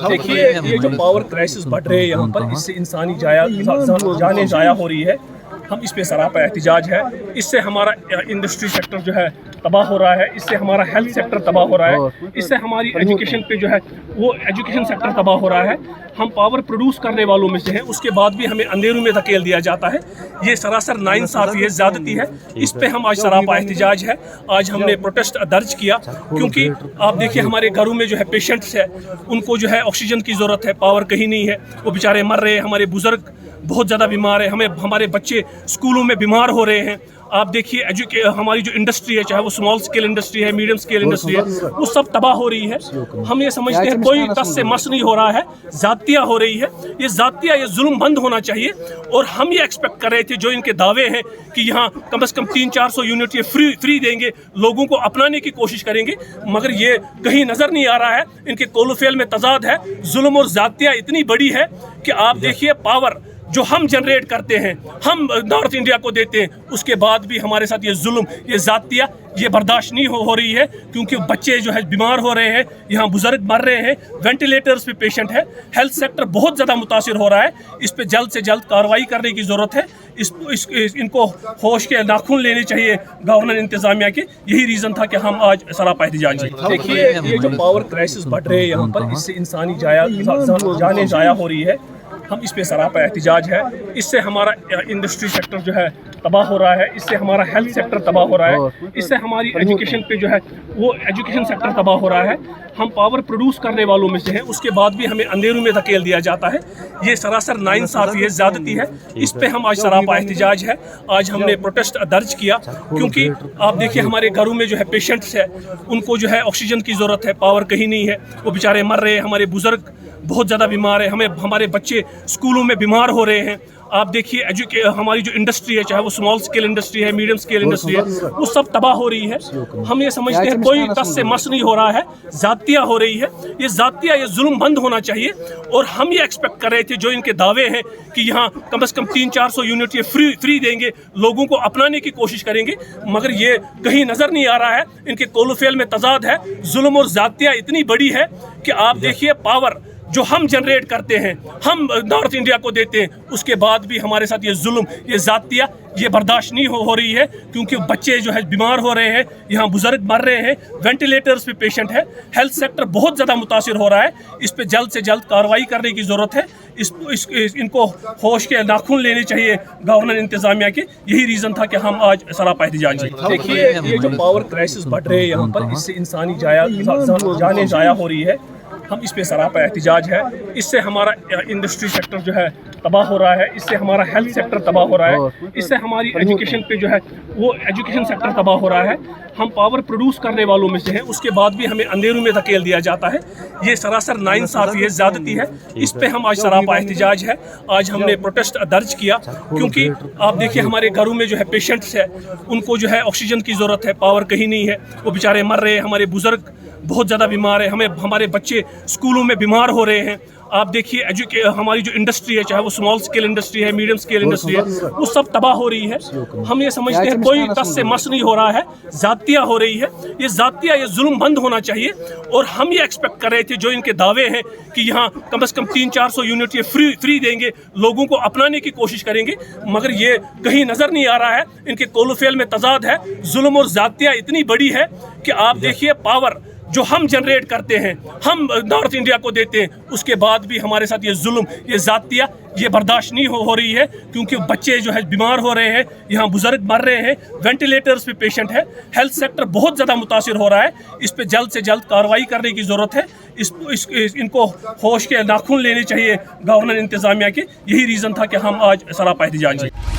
देखिए ये जो पावर क्राइसिस बढ़ रहे हैं यहाँ पर, इससे इंसानी जानें ज़ाया हो रही है। हम इस पे सरापा एहतिजाज है। इससे हमारा इंडस्ट्री सेक्टर जो है तबाह हो रहा है, इससे हमारा हेल्थ सेक्टर तबाह हो रहा है, इससे हमारी एजुकेशन पे जो है वो एजुकेशन सेक्टर तबाह हो रहा है। हम पावर प्रोड्यूस करने वालों में से हैं, उसके बाद भी हमें अंधेरों में धकेल दिया जाता है। ये सरासर नाइंसाफ़ी है, ज़्यादती है। इस पे हम आज सरापा एहतिजाज है। आज हमने प्रोटेस्ट दर्ज किया क्योंकि आप देखिए हमारे घरों में जो है पेशेंट्स है, उनको जो है ऑक्सीजन की ज़रूरत है, पावर कहीं नहीं है, वो बेचारे मर रहे हैं। हमारे बुजुर्ग बहुत ज़्यादा बीमार है, हमारे बच्चे स्कूलों में बीमार हो रहे हैं। आप देखिए हमारी जो इंडस्ट्री है, चाहे वो स्मॉल स्केल इंडस्ट्री है, मीडियम स्केल इंडस्ट्री है, वो सब तबाह हो रही है। हम ये समझते हैं कोई टस से मस नहीं हो रहा है, ज़ातिया हो रही है। ये ज़ातिया, ये जुल्म बंद होना चाहिए। और हम ये एक्सपेक्ट कर रहे थे, जो इनके दावे हैं कि यहाँ कम से कम 300-400 यूनिट ये फ्री देंगे, लोगों को अपनाने की कोशिश करेंगे, मगर ये कहीं नज़र नहीं आ रहा है। इनके कोलोफेल में तजाद है, जुल्म और ज़ातिया इतनी बड़ी है कि आप देखिए पावर जो हम जनरेट करते हैं, हम नॉर्थ इंडिया को देते हैं, उसके बाद भी हमारे साथ ये जुल्म, ये ज़ातिया, ये बर्दाश्त नहीं हो रही है। क्योंकि बच्चे जो है बीमार हो रहे हैं, यहाँ बुजुर्ग मर रहे हैं, वेंटिलेटर्स पे पेशेंट है, हेल्थ सेक्टर बहुत ज़्यादा मुतासिर हो रहा है। इस पे जल्द से जल्द कार्रवाई करने की ज़रूरत है। इनको होश के नाखून लेने चाहिए गवर्नर इंतज़ामिया के। यही रीज़न था कि हम आज सरापा एहतिजाज है। देखिए ये जो पावर क्राइसिस बढ़ रहे हैं यहाँ पर, इससे इंसानी जानें ज़ाया हो रही है। हम इस पे सरापा एहतिजाज है। इससे हमारा इंडस्ट्री सेक्टर जो है तबाह हो रहा है, इससे हमारा हेल्थ सेक्टर तबाह हो रहा है, इससे हमारी एजुकेशन पे जो है वो एजुकेशन सेक्टर तबाह हो रहा है। हम पावर प्रोड्यूस करने वालों में से हैं, उसके बाद भी हमें अंधेरों में धकेल दिया जाता है। ये सरासर नाइंसाफ़ी है, ज़्यादती है। इस पे हम आज सरापा एहतिजाज है। आज हमने प्रोटेस्ट दर्ज किया क्योंकि आप देखिए हमारे घरों में जो है पेशेंट्स है, उनको जो है ऑक्सीजन की ज़रूरत है, पावर कहीं नहीं है, वो बेचारे मर रहे हैं। हमारे बुजुर्ग बहुत ज़्यादा बीमार है, हमारे बच्चे स्कूलों में बीमार हो रहे हैं। आप देखिए हमारी जो इंडस्ट्री है, चाहे वो स्मॉल स्केल इंडस्ट्री है, मीडियम स्केल इंडस्ट्री है, वो सब तबाह हो रही है। हम ये समझते हैं कोई टस से मस नहीं हो रहा है, ज़ातिया हो रही है। ये ज़ातिया, ये जुल्म बंद होना चाहिए। और हम ये एक्सपेक्ट कर रहे थे, जो इनके दावे हैं कि यहाँ कम से कम 300-400 यूनिट ये फ्री देंगे, लोगों को अपनाने की कोशिश करेंगे, मगर ये कहीं नज़र नहीं आ रहा है। इनके कोलोफेल में तजाद है, जुल्म और ज़ातिया इतनी बड़ी है कि आप देखिए पावर जो हम जनरेट करते हैं, हम नॉर्थ इंडिया को देते हैं, उसके बाद भी हमारे साथ ये जुल्म, ये ज़ातिया, ये बर्दाश्त नहीं हो रही है। क्योंकि बच्चे जो है बीमार हो रहे हैं, यहाँ बुजुर्ग मर रहे हैं, वेंटिलेटर्स पे पेशेंट है, हेल्थ सेक्टर बहुत ज़्यादा मुतासिर हो रहा है। इस पे जल्द से जल्द कार्रवाई करने की ज़रूरत है। इनको होश के नाखून लेने चाहिए गवर्नर इंतज़ामिया के। यही रीज़न था कि हम आज सरापा एहतिजाज है। देखिए ये जो पावर क्राइसिस बढ़ रहे हैं यहाँ पर, इससे इंसानी जानें ज़ाया हो रही है। हम इस पे सरापा एहतिजाज है। इससे हमारा इंडस्ट्री सेक्टर जो है तबाह हो रहा है, इससे हमारा हेल्थ सेक्टर तबाह हो रहा है, इससे हमारी एजुकेशन पे जो है वो एजुकेशन सेक्टर तबाह हो रहा है। हम पावर प्रोड्यूस करने वालों में से हैं, उसके बाद भी हमें अंधेरों में धकेल दिया जाता है। ये सरासर नाइंसाफ़ी है, ज़्यादती है। इस पे हम आज सरापा एहतिजाज है। आज हमने प्रोटेस्ट दर्ज किया क्योंकि आप देखिए हमारे घरों में जो है पेशेंट्स है, उनको जो है ऑक्सीजन की ज़रूरत है, पावर कहीं नहीं है, वो बेचारे मर रहे हैं। हमारे बुजुर्ग बहुत ज़्यादा बीमार है, हमारे बच्चे स्कूलों में बीमार हो रहे हैं। आप देखिए हमारी जो इंडस्ट्री है, चाहे वो स्मॉल स्केल इंडस्ट्री है, मीडियम स्केल इंडस्ट्री है, वो सब तबाह हो रही है। हम ये समझते हैं कोई टस से मस नहीं हो रहा है, ज़ातिया हो रही है। ये ज़ातिया, ये जुल्म बंद होना चाहिए। और हम ये एक्सपेक्ट कर रहे थे, जो इनके दावे हैं कि यहाँ कम से कम 300-400 यूनिट ये फ्री देंगे, लोगों को अपनाने की कोशिश करेंगे, मगर ये कहीं नज़र नहीं आ रहा है। इनके कोलोफेल में तजाद है, जुल्म और ज़ातिया इतनी बड़ी है कि आप देखिए पावर जो हम जनरेट करते हैं, हम नॉर्थ इंडिया को देते हैं, उसके बाद भी हमारे साथ ये जुल्म, ये ज़ातिया, ये बर्दाश्त नहीं हो रही है। क्योंकि बच्चे जो है बीमार हो रहे हैं, यहाँ बुजुर्ग मर रहे हैं, वेंटिलेटर्स पे पेशेंट है, हेल्थ सेक्टर बहुत ज़्यादा मुतासिर हो रहा है। इस पे जल्द से जल्द कार्रवाई करने की ज़रूरत है। इनको होश के नाखून लेने चाहिए गवर्नर इंतज़ामिया के। यही रीज़न था कि हम आज सरापा एहतिजाज है।